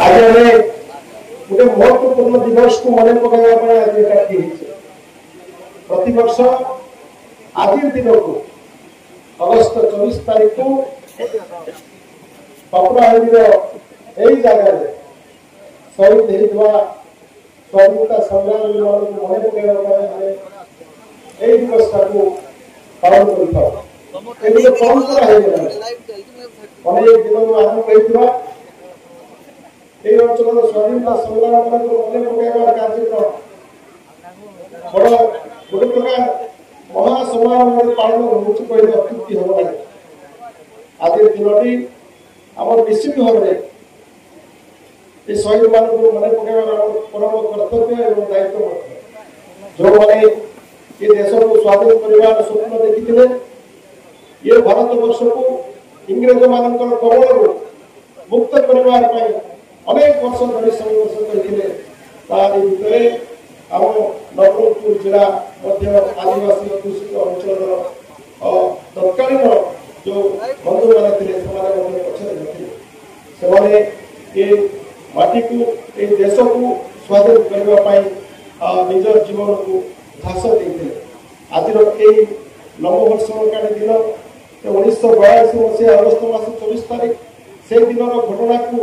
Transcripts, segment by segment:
आज हमें गोटे महत्वपूर्ण दिवस को मन पकड़ा आज एकाठी प्रतिवर्ष आज दिन को अगस्त 24 तारीख को पपड़ाहाड़ी जगह शहीद होता स्वाधीनता संग्राम मन पकड़ा दिवस को पालन कर परंपरा अनेक दिन आरंभ होता अंचल स्वाधीनता संग्राम मन पकड़ कार्यक्रम बड़ गोटे प्रकार महासमारोह पालन होती अत्युक्ति हम ना आज दिनटी आम निश्चित भाव में शहीद मान मन पकड़ परम कर्तव्य और दायित्व जो मैंने ये देश को स्वाधीन करने स्वप्न देखी ये भारत वर्ष को इंग्रेज मान कबल मुक्त करने अनेक वर्ष धरी संघर्ष करते भितर आम नवरंगपुर जिला आदिवासी अध्युषित अंचल तत्कालीन जो बंधु मैंने पछरे से ये माटी को देश को स्वाधीन करने निज जीवन को घास देते आज नववर्षकाली दिन 1942 मसीहा अगस्त मास 24 तारीख से दिन घटना को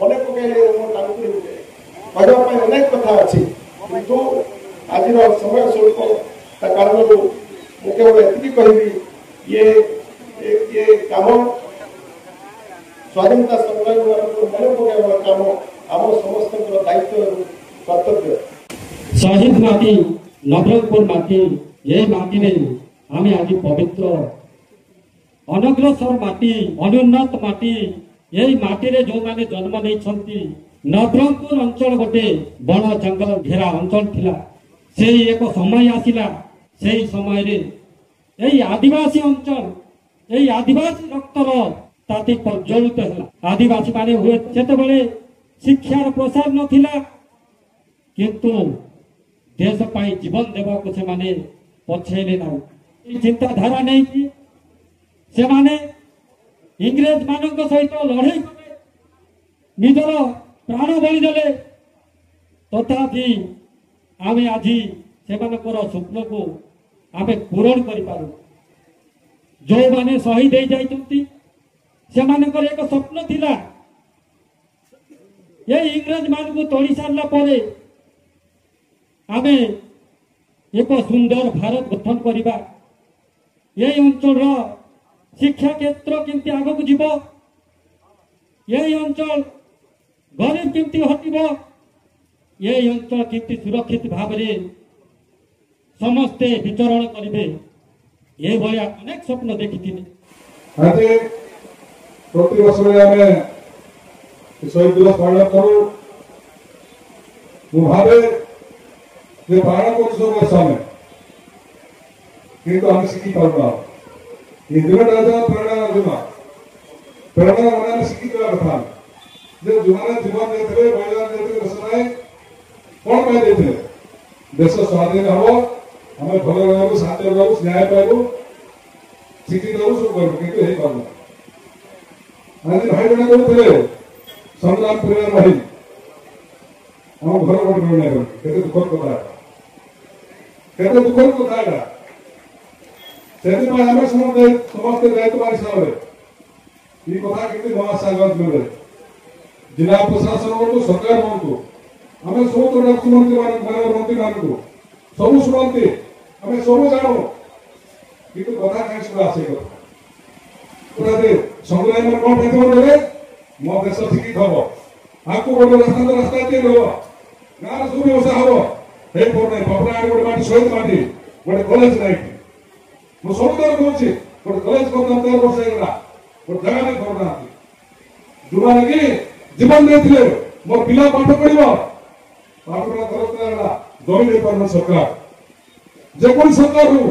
मन पकड़े कहवाई अनेक कथा अच्छी किंतु आज समय स्वरूप कारण मुझे ये कहबी ये काम स्वाधीनता संग्राम मन पकड़ काम आम समस्त दायित्व कर्तव्य शहीद माटी नवरंगपुर माटी ये माटी ने आम आज पवित्र अनग्रसर माटी अनुन्नत माटी यही माटी रे जो माने जन्म नहीं नवरंगपुर अंचल गोटे बड़ जंगल घेरा अंचल थिला से एक समय आसिला से समय रे यही आदिवासी अंचल यही आदिवासी रक्तर ताती प्रज्वलित है आदिवासी माने हुए सेते बेले शिक्षार प्रसार नथिला किंतु देश पाई जीवन देवा को से माने पछेले ना चिंताधारा नहीं कि से माने इंग्रेज मानक सहित लड़ाई निजर प्राण बलि देले तथापि आमे आज से स्वप्न को आमे पूरण कर पारू जो माने शहीद हो जाइछंती से मानकर एक स्वप्न थिला ये इंग्रेज मान को तोड़ी सारला परे आमे एक सुंदर भारत गठन करिबा यही अंचल शिक्षा क्षेत्र केमती आगक जीव यही अंचल गरीब केमती हटिब यही अंचल केमती सुरक्षित भाव में समस्ते विचरण करेंगे ये भाया अनेक स्वप्न देखी आज प्रति वर्ष शहीद दिवस पालन करूँ भावे जे पालन कर किंतु आम शिखी पार्ना ये दिनटा प्रेरणा दिन प्रेरणा मन शिखी कथा जो जीवन देते बलिदान देते देश कौन पाई देश स्वाधीन हम आम भल रहा शांति रहा न्याय पाइबू शिक्षित हूँ सब करूँ कि आज भाई जन कहते संग्राम परिवार भाई आम घर गोटे निर्णय कर दुखर कथा केते दुखर कथा से आम समस्त दायित्व हिसाब से ये कथा कि महासागंज मिले जिला प्रशासन हूँ सरकार हूँ आम सब मुख्यमंत्री मंत्री मान सब शुणती आम सब जानू कि कथा कहीं सब आसे कथा संग्राम कौन पाइबे मो देश शिक्षित हम आपको गोटे रास्ता तीन हम गाँव सब व्यवसाय हम पपड़ा गोटे माटी शहीद माटी गोटे कलेज ना मुझे सब दर कहूँ गोटे कलेज कर 13 वर्ष होगा गोटे जगह नहीं करना जो मैंने कि जीवन देते मो पिला पाठ पढ़ पाठ पढ़ा जमी दे पार सरकार जेको सरकार हो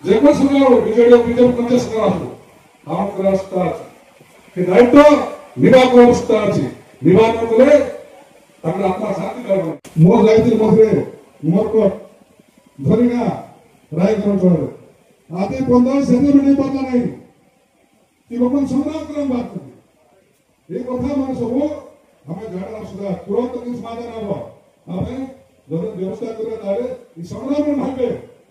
जेको सरकार हो बीजेडी बीजेपी पंचायत सरकार आसू आम रास्ता अच्छे दायित्व निवाक अवस्था अच्छी निवाक कले आत्मा शांति मो जाती मध्य मोर धरीना रायगढ़ अंचल आते 15 से नहीं पता नहीं कि लोग संग्राम करने बात करते ये कथा मान सब ଝାଡ଼ା ସୁଧା ତୁରନ୍ତ କିଛି ସମାଧାନ ହେବ। ଆମେ ଯଦି ବ୍ୟବସ୍ଥା କରିବା ତାହେଲେ ଏ ସଂଗ୍ରାମରେ ଭାବେ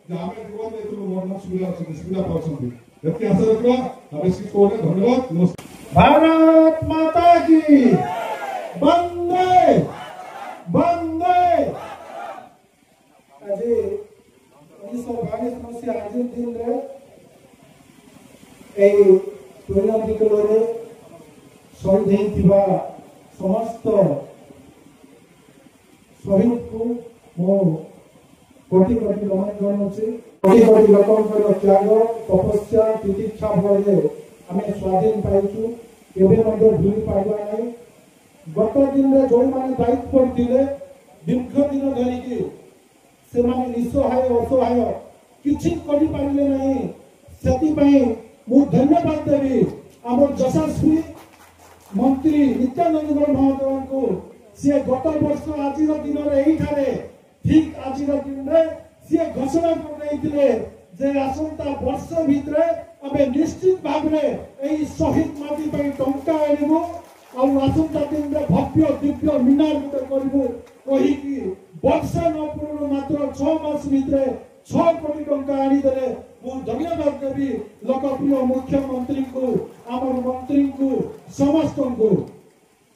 ଯେ ଆମେ ଜୀବନ ଦେଇଥିଲୁ ବର୍ତ୍ତମାନ ସୁବିଧା ଅଛନ୍ତି ସୁବିଧା ପାଉଛନ୍ତି ଏତିକି ଆଶା ରଖିବା। ବେଶୀ କହୁଛେ ଧନ୍ୟବାଦ ନମସ୍କାର। भारत माता की वंदे वंदे। आज 1922 मसीहा आज दिन रे ए पुण्यतिकलरे शहीद हेतिबा समस्त शहीद को मो कोटि कोटि नमन जनाउछि। कोटि कोटि लोकंकर त्याग तपस्या तितिक्षा फलरे आमे स्वाधीन पाइछु केबे मध्य भूल पाइबा नै। गत दिन रे जो माने दायित्व दिले दीर्घ दिन धरि कि से माने निसहाय असहाय किछि करि पाइले नै। सेति पई मु धन्यवाद देबी हमर यशस्वी मंत्री नित्यानंद महोदय को। से गत वर्ष आज दिन रे एही थारे ठीक आज दिन रे से घोषणा कर देइथिले जे आसंता वर्ष भितरे आमे निश्चित भाव में एही शहीद माटी पई टंका आनिबो और आसंता दिन रे भव्य दिव्य मीनार गुटे करबो कहि कि वर्ष न पूर्ण मात्र 6 मास भितरे 6 कोटी टंका आनी देले। मु धन्यवाद देबी लोकप्रिय मुख्यमंत्री को आमर मंत्री को समस्त को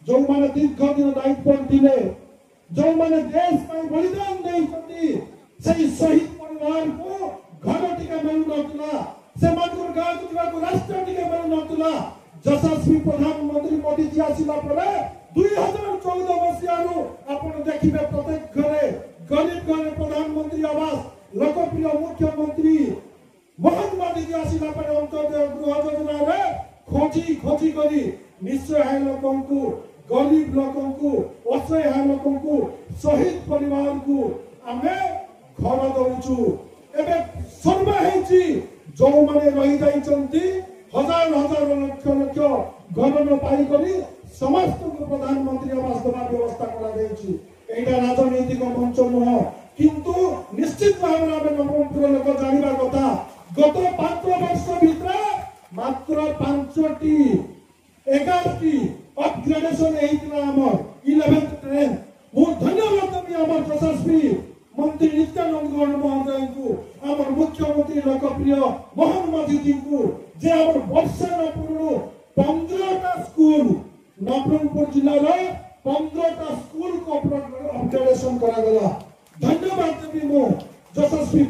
जो माने दीर्घ दिन दायित्व दिले जो माने देश पई बलिदान देइछथि सही शहीद परिवार को घर टिका मिलु नथला से मानकर गाँव को राष्ट्र टिका मिलु नथला। यशस्वी प्रधानमंत्री मोदी जी आसिला परे 2014 मसीहारू आपण देखिबे प्रत्येक घरे गरीब घरे प्रधानमंत्री आवास लोकप्रिय मुख्यमंत्री महात्मा जी आसिला परे अंत्योदय गृह योजना रे खोजी खोजी करी निस्सहाय लोकन को गरीब लोकन को असहाय लोकन को शहीद परिवार को आमे घर दउछु। एबे सर्वे हेची जो माने रही जाइछंती हजार हजार लक्ष लक्ष घर न पाई करी समस्त को प्रधानमंत्री आवास देवा व्यवस्था करा देछि। एटा राजनीतिक मंच नुह किंतु निश्चित भाव में नवरंगपुर लोक जानिबा कथा गत 5 वर्ष भितर मात्र 5टी 11टी अपग्रेडेशन हेइतला हमर 11th ट्रेन। मु धन्यवाद देबी हमर यशस्वी मंत्री नित्यानंद महोदय को आमर मुख्यमंत्री लोकप्रिय मोहन माझी जी को जे आमर वर्ष न पूर्ण 15टा स्कूल नवरंगपुर जिला रे 15टा स्कूल को अपग्रेडेशन करा गला। धन्यवाद देबी मो यशस्वी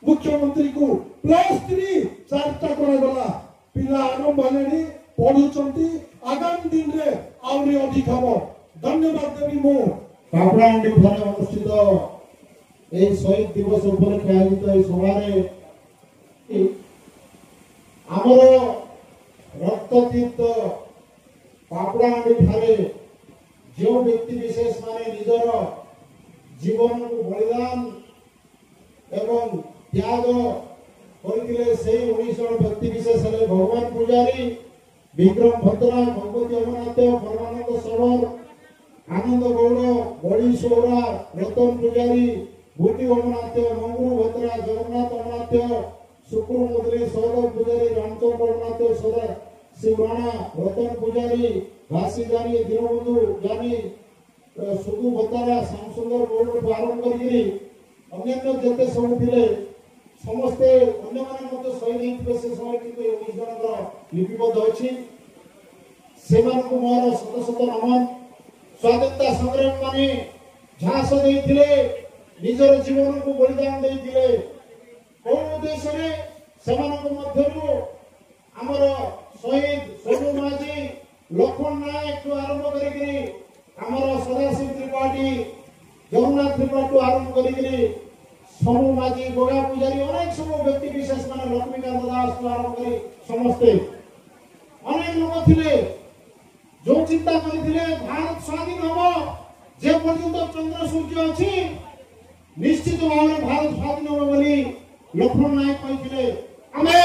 मुख्यमंत्री को +3 4टा करा गला। पिला आरंभ हलेनी पढुचंती आगामी दिन रे आउरी अधिक हबो। धन्यवाद देबी मो कापड़ांडी थाने अनुष्ठित এই শহীদ দিবস উপলক্ষে আয়োজিত এই সভারে আমার রক্ততীর্থ পাপড়াহান্ডি ঠারে যে ব্যক্তি বিশেষ মানে নিজের জীবন বলিদান এবং ত্যাগ করে সেই 19 জন ব্যক্তি বিশেষ হলে ভগবান পূজারী বিক্রম ভদ্রা ভগবতী অমরনাথ পরমানন্দ সরোবর आनंद गौड़ बड़ी सोरा रतन पुजारी भूति अमरनाथ मंगरू भद्रा जगन्नाथ अमरनाथ शुक्र मुद्री सौरभ पुजारी रामचंद्र अमरनाथ सदा शिवराणा रतन पुजारी घासी जानी दीनबंधु जानी सुगु भद्रा श्यामसुंदर गौड़ आरंभ करी अन्य जते सब थिले समस्ते अन्य माने मते शहीद हेतिबे से समय किंतु 19 जनकर लिपिबद्ध अछि सेमानकु मोर शत शत नमन। स्वाधीनता संग्राम माने झांस देइथिले निजर जीवन को बलिदान देइथिले कोन उद्देश्य रे सेमानक मध्यरु हमर शहीद सोनू माझी लखन नायक को आरंभ करी हमर सदाशिव त्रिपाठी जगन्नाथ त्रिपाठी आरंभ करी सोनू माझी गोगा पुजारी अनेक सब व्यक्ति विशेष माने लक्ष्मीकांत दास को आरंभ करी समस्ते अनेक लोक थिले जो चिंता करथिले भारत स्वाधीन होबो जे पर्यंत चंद्र सूर्य अछि निश्चित भाव में भारत स्वाधीन होबो बोली लक्ष्मण नायक कहिथिले। आमे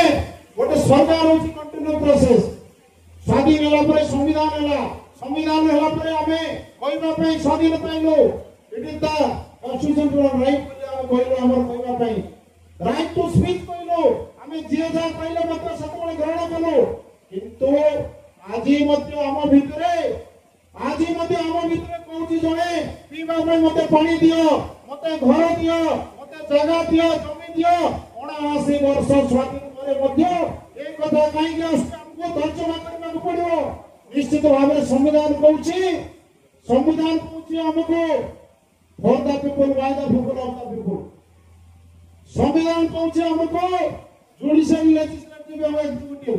गोटे सरकार होछि कंटिन्यू प्रोसेस स्वाधीन होला परे संविधान होला आमे कहबा पई स्वाधीन pilo it is the constitution right कहलो हमर कहबा पई राइट टू स्पीच कहलो आमे जे जा कहलो मात्र सतबळे ग्रहण कलो किंतु आजी मध्य आम भितरे मांगुची जणे पीवा पे मते पानी दियो मते घर दियो मते जगह दियो जमी दियो 79 वर्ष स्वाधीन करे मध्य ए कथा काई के हमको धैर्य करना पड़ियो निश्चित भाव में संविधान कहूची हमको for the people by the people of the people संविधान कहूची हमको जुडिशियल लेजिस्लेटिव एवं एग्जीक्यूटिव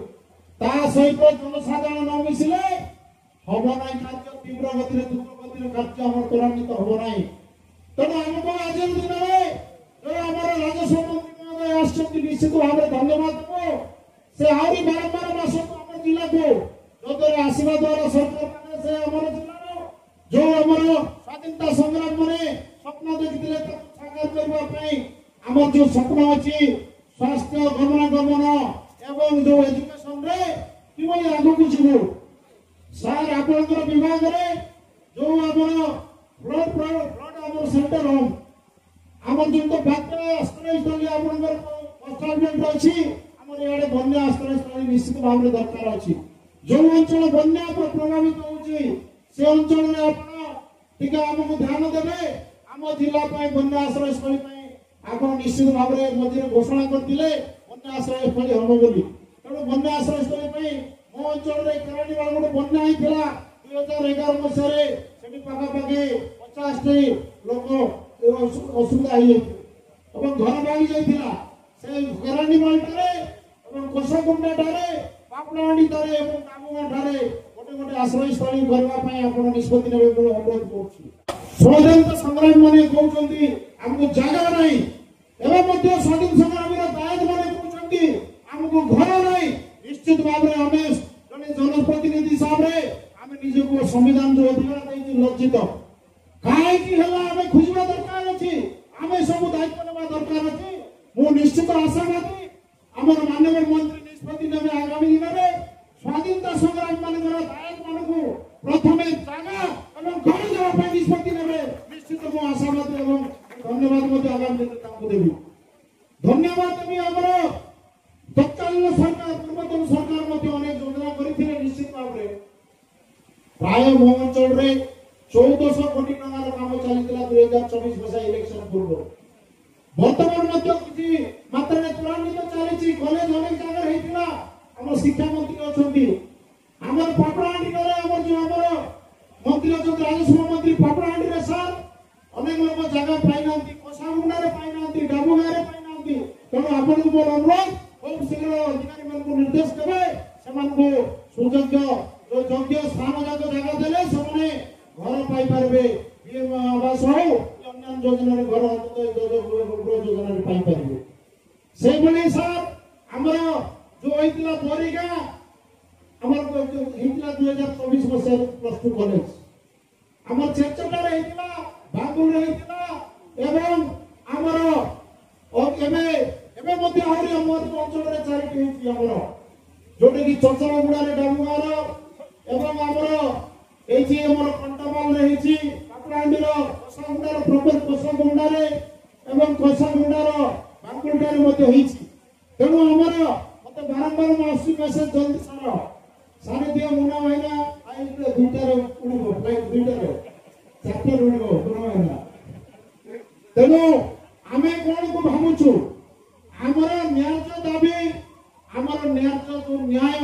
ता सहित जनसाधारण न मिसिले हबो नै कार्य तीव्र गति रे द्रुत गति रे कार्य हमर त्वरान्वित हबो नै तनो हमको आज दिन रे जो हमर राजस्व मंत्री महोदय आश्चर्य निश्चित भाव में धन्यवाद देबो से आउरी बारंबार मास हमर जिला को जोदरे आशीर्वाद द्वारा सरकार माने से हमर जिला जो हमर स्वाधीनता संग्राम माने स्वप्न देखिथिले ताको साकार करबा पई हमर जो स्वप्न अछि स्वास्थ्य गमनागमन एवं जो एजुकेशन रे किबोली आगु को जिवो सर आपनकर विभाग रे जो हमर फ्लड हमर सेंटर होम हमर जो तो बात्रा आश्रय स्थली आपनकर कन्स्ट्रक्शन अछि हमर याडे बन्या आश्रय स्थली निश्चित भाव में दरकार अछि जो अंचल बन्या पर प्रभावित होउची से अंचल रे आपण टिका हमको ध्यान देबे हम जिला पय बन्या आश्रय स्थली पय आपण निश्चित भाव में मझिरे घोषणा करथिले बन्या आश्रय स्थली हम बोली तेणु बन्या आश्रय स्थली पय मो अंचल रे करानी वाला बन्या हिथिला 2011 मसरे सेठी पाका पाके 50 टी लोक असुविधा होई এবং ঘর ভাঙি যাইতিলা সেই কেরানি মালটারে এবং কোষাগুন্ডা ঠারে পাপড়াহান্ডি ঠারে এবং কামুয়া ঠারে গোটে গোটে আশ্রয়স্থলী করবা পাই আপন নিষ্পত্তি নেবে বলে অনুরোধ করছি স্বাধীনতা সংগ্রাম মানে কହୁଛନ୍ତି ଆମକୁ ଜାଗା ନାହିଁ ଏବେ ମଧ୍ୟ ସ୍ୱାଧୀନ ସଂଗ୍ରାମୀର ଦାୟିତ୍ୱ ମାନେ କହୁଛନ୍ତି ଆମକୁ ଘର ନାହିଁ ନିଶ୍ଚିତ ଭାବରେ ଆମେ ଜଣେ ଜନପ୍ରତିନିଧି ହିସାବରେ ଆମେ ନିଜକୁ ସମ୍ବିଧାନ ଯୋ ଅଧିକାର ଦେଇଛି ଲଜ୍ଜିତ କାହିଁକି ହେଲା ଆମେ ଖୋଜିବା ଦରକାର ଅଛି ଆମେ ସବୁ ଦାୟିତ୍ୱ ନେବା ଦରକାର ଅଛି ମୁଁ ନିଶ୍ଚିତ ଆଶାବାଦୀ ଆମର ମାନନୀୟ ମନ୍ତ୍ରୀ ନିଷ୍ପତ୍ତି ନେବେ ଆଗାମୀ ଦିନରେ ସ୍ୱାଧୀନତା ସଂଗ୍ରାମୀ ମାନଙ୍କର ଦାୟିତ୍ୱ ମାନଙ୍କୁ ପ୍ରଥମେ ଜାଗା ଏବଂ ଘର ଦେବା ପାଇଁ ନିଷ୍ପତ୍ତି ନେବେ ନିଶ୍ଚିତ ମୁଁ ଆଶାବାଦୀ ଏବଂ ଧନ୍ୟବାଦ ମଧ୍ୟ ଆଗାମୀ ଦିନରେ ତାଙ୍କୁ ଦେବି ଧନ୍ୟବାଦ ଦେବି ଆମର ତତ୍କାଳୀନ ସରକାର ପୂର୍ବତନ ସରକାର ମଧ୍ୟ ଅନେକ ଯୋଜନା କରିଥିଲେ ନିଶ୍ଚିତ ଭାବରେ ପ୍ରାୟ ମୋ ଅଞ୍ଚଳରେ 1400 कोटी टंकार काम चलीला 2024 वर्ष इलेक्शन पूर्व वर्तमान मध्य किछि मात्रा रे त्वरान्वित चलीछि कॉलेज अनेक जगह हेतिला हम शिक्षा मंत्री अछंती हमर पापड़ाहांडी रे हमर जो हमर मंत्री अछंती राजस्व मंत्री पापड़ाहांडी रे सर अनेक लोक जगह पाइनांती कोसामुंडा रे पाइनांती डाबुगा रे पाइनांती तेणु आपन को मोर अनुरोध खूब शीघ्र अधिकारी मान को निर्देश देबे समान को सुयोग्य जो योग्य स्थान जगह देले सबने घर पाई पारबे पीएम आवास हो अन्य योजना रे घर योजना रे पाई पारबे से बने सर हमर जो होइतिला बोरीगा हमर होइतिला 2024 वर्ष प्लस 2 कॉलेज हमर चेचटा रे होइतिला बांगुल रे होइतिला एवं हमर एबे मध्ये आहुरी हमर अंचल रे चारिटी होइति हमर जोटे की चचरागुडा रे डाबुगार एवं हमर एची हमर कंटामाल रे हेची पापड़ाहांडी रो कोसागुंडा रो प्रॉपर कोसागुंडा रे एवं कोसागुंडा रो बांकुलटा रे मते हेची तेणु हमर मते बारंबार मासी मेसेज जल्दी सारे दियो मुना भाईना आई दुटा रे उड़िबो फ्लाइट दुटा रे चारटे उड़िबो मुना भाईना तेणु आमे कोन को भाबुछु हमर न्याय दाबी हमर न्याय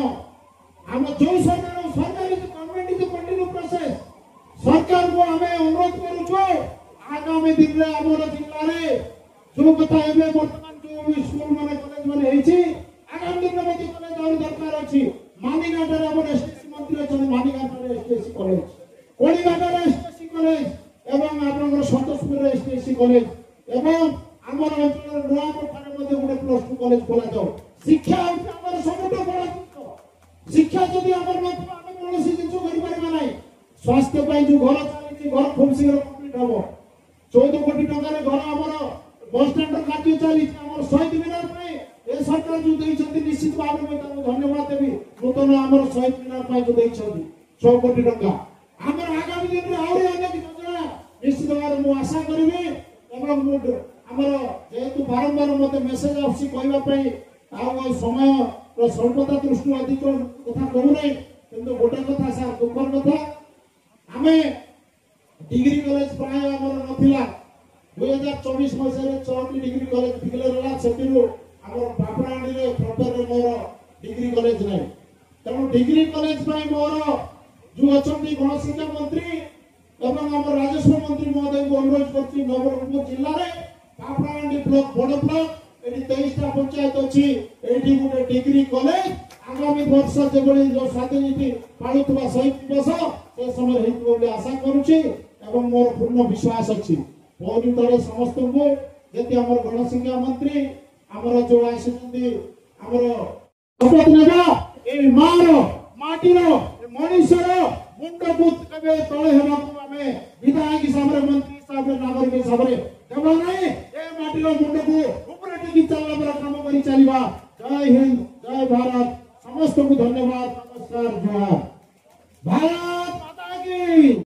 हम जो सरकारी गवर्नमेंट इज कंटिन्यू प्रोसेस सरकार को हमें अनुरोध करू छो आगामी दिन रे हमर जिल्ला रे जो कथा एबे वर्तमान जो स्कूल माने कॉलेज माने हेची आगामी दिन रे मते कॉलेज और दरकार अछि मानिघाट रे हमर एसटीसी मंत्री छन मानिघाट रे एसटीसी कॉलेज कोळीघाट रे एसटीसी कॉलेज एवं आपनकर संतोषपुर रे एसटीसी कॉलेज एवं हमर अंचल नुआकोट रे मते गुटे प्लस 2 कॉलेज खोला जाओ शिक्षा हमर सबटो बड़ा शिक्षा जदि हमर मत आमे कोनोसी जिंस करि परबा नै स्वास्थ्य पई जो घर चली घर खूब शीघ्र कंप्लीट हबो 14 कोटी टका रे घर हमर बस स्टैंड कार्य चली हमर शहीद मिनार पई ए सरकार जो देइ छथि निश्चित भाव में ताको धन्यवाद देबी नूतन हमर शहीद मिनार पई जो देइ छथि 6 कोटी टका हमर आगामी दिन रे और अनेक योजना निश्चित भाव में आशा करिवे एवं हमर जेतु बारंबार मते मेसेज आसी कहबा पई आ समय तो स्वल्पता दृष्टि अधिक कथा कहू नहीं किंतु गोटे कथा सर दुखर कथा आमे डिग्री कॉलेज प्राय हमर नथिला 2024 मसरे 6 डिग्री कॉलेज डिक्लेयर होला सेतिरु हमर पापड़ांडी रे प्रॉपर मोर डिग्री कॉलेज नै तेणु डिग्री कॉलेज पाई मोर जो अछंती गणशिक्षा मंत्री एवं हमर राजस्व मंत्री महोदय को अनुरोध करछि नवरंगपुर जिल्ला रे पापड़ांडी ब्लॉक बड़ ब्लॉक एटी 23टा पंचायत अछि एटी गुटे डिग्री कॉलेज आगामी वर्ष जेबळी जो स्वाधीनता पाळुतबा शहीद दिवस से समय हेतु बोली आशा करूछि एवं मोर पूर्ण विश्वास अछि बहुत तरे समस्त को जेति हमर गणशिक्षा मंत्री हमर जो आसिथि हमर शपथ नेबा ए मारो माटीरो मनीषर मुंड बुत कबे तळे हेबाकू आमे विधायक हिसाब रे मंत्री हिसाब रे नागरिक हिसाब रे देबा नै ए माटीरो मुंड को ऊपर टिकी चलला बरा काम करी चलीबा जय हिंद जय भारत समस्त को धन्यवाद नमस्कार जय भारत माता की।